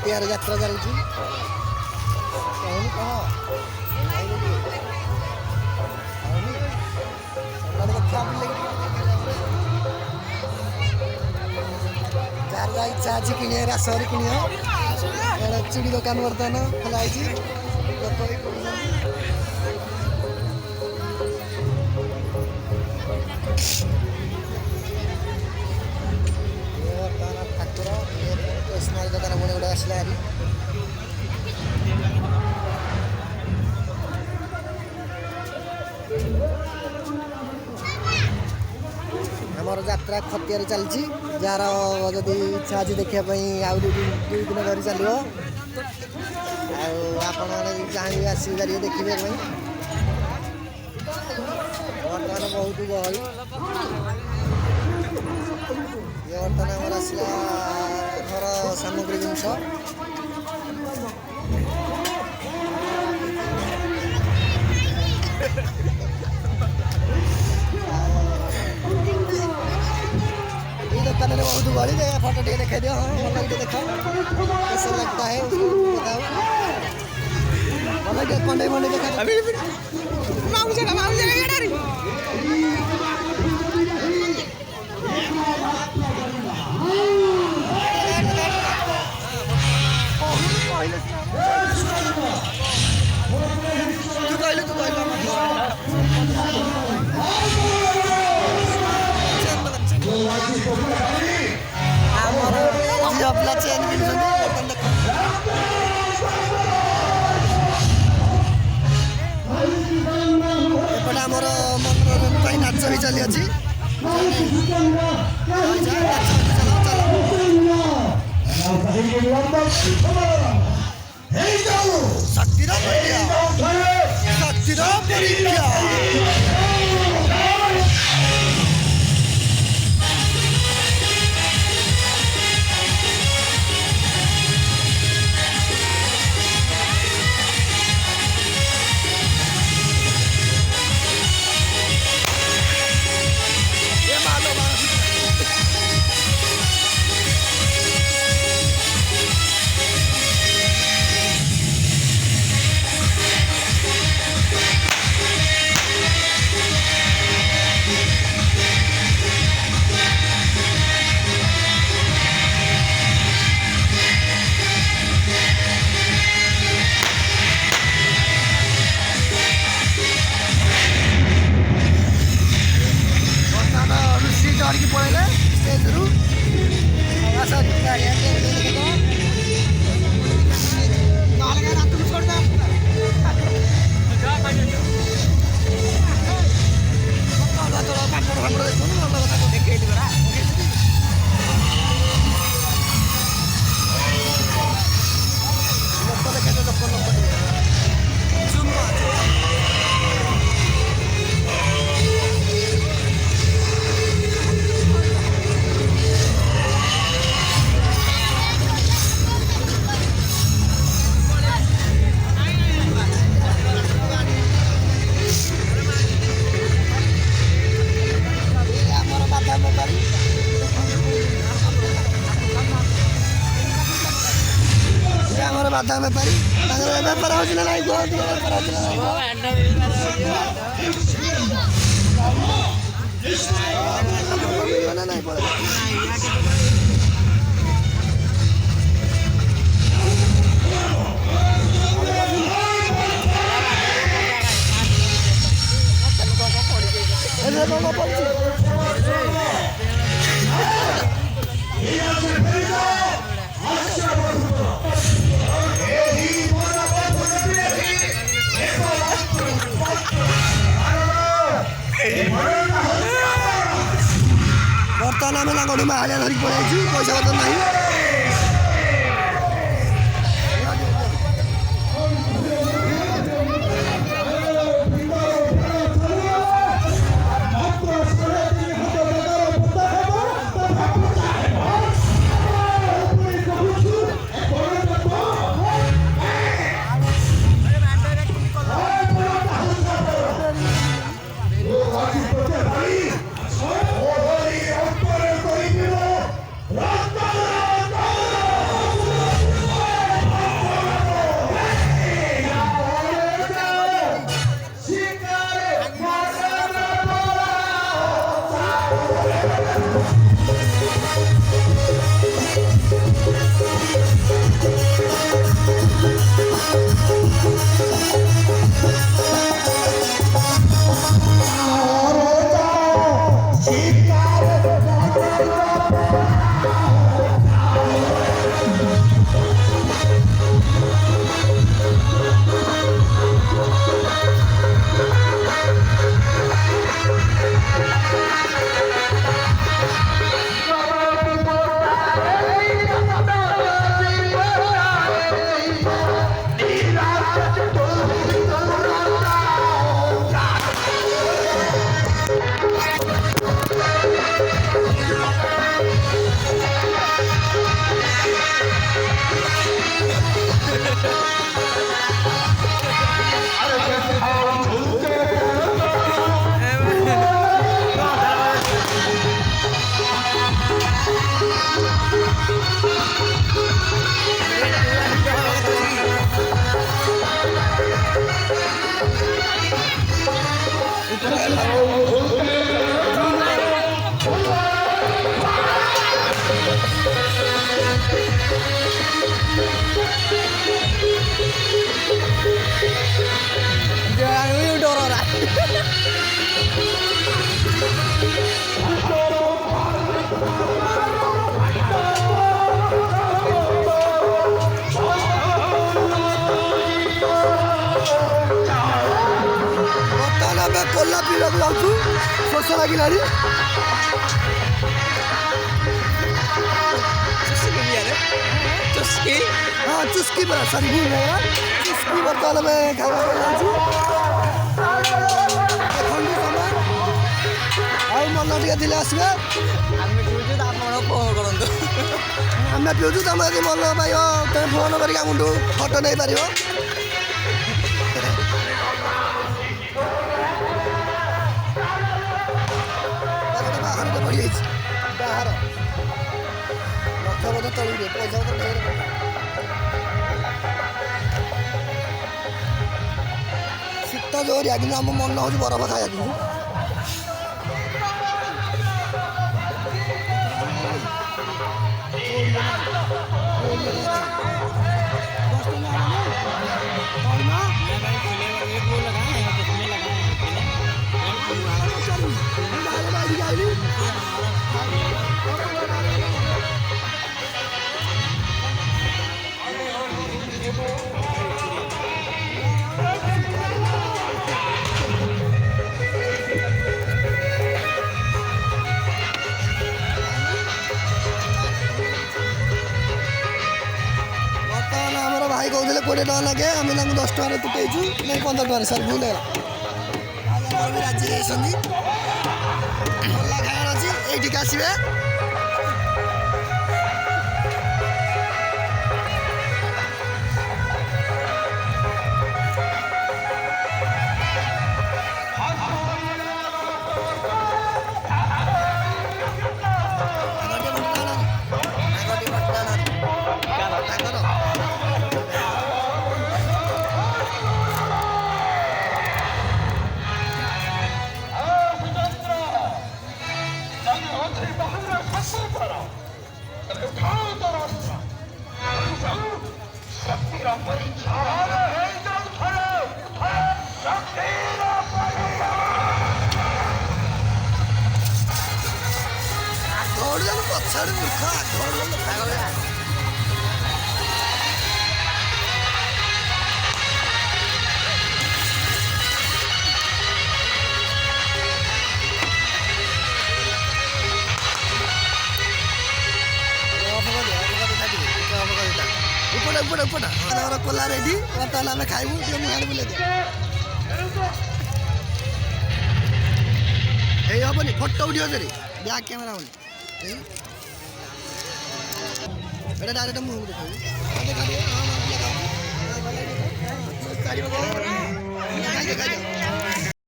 खतियार यात्रा चलुची जार इच्छा अच्छी किणे रासरी किण चूड़ी दुकान बर्तमान खोलाई ठाकुर स्टेसनारी दुकान पुणी गोटे आसला हारी आमर यात्रा खतियार चलती जार जदि इच्छा अच्छी देखापी आउ 2 दिन धरी चलो आपण मैंने चाहिए आसपारे देखिए बर्तमान बहुत गहली ये बर्तमान आमर आसला घर सामग्री जिनस दुकान में बहुत गली फोटो टे देखा दियो हाँ भल देखा कैसा लगता है उसको बताओ भल कंडे मंडे देखा झीला चेन एपटे आमर मनोरंजन नाच भी चली अच्छी शक्तिर परीक्षा गाड़ी पड़े स्टेज रू बादाम बेपारी बेपार हो बर्तमान आम गड़ी में हालिया धरिक पड़ाई पैसा पतर नहीं Rasta Jangan ini udah orang. ଆମେ କୋଲା ପିଇବାକୁ ଯାଉଛୁ ଶୋଷ ଲାଗିଲାଣି ହଁ ଚୁସ୍କି ପରା ସରି ଭୁଲ ହେଇଗଲା ଚୁସ୍କି ବର୍ତ୍ତମାନ ଆମେ ଖାଇବାକୁ ଯାଉଛୁ ଦେଖନ୍ତୁ ସମୟ ଆଉ ମନ ଟିକେ ଥିଲେ ଆସିବେ ଆମେ ପିଉଛୁ ଆପଣ ଫୋନ୍ କରନ୍ତୁ ଆମେ ପିଉଛୁ ତମେ ଯଦି ମନ ପାଇବ ତମେ ଫୋନ୍ କରିକି ଆମଠୁ ଫଟୋ ନେଇପାରିବ ବାହାର ଲକ୍ଷ ବୋଧେ ତଳିବେ ପଇସା ବୋଧେ ଢେର ଶୀତ ଜୋରିଆ କିନ୍ତୁ ଆମ ମନ ହେଉଛି ବରଫ ଖାଇବାକୁ ଭାଇ କହୁଥିଲେ 20 ଟଙ୍କା ଲାଗେ ଆମେ ତାଙ୍କୁ 10 ଟଙ୍କାରେ ତୁଟେଇଛୁ ନାଇଁ 15 ଟଙ୍କାରେ ସାର୍ ଭୁଲ ହେଇଗଲା ବି ରାଜି ହେଇଛନ୍ତି ଭଲ ଖାଇବାର ଅଛି ଏଇଠିକି ଆସିବେ पछाड़ मूर्खा कोला रेडी बर्तमान आम खाइबू मुहाड़ बुले हेनी फोटो उठियो बैक कैमेरा होनी डायरेक्ट मुह देखा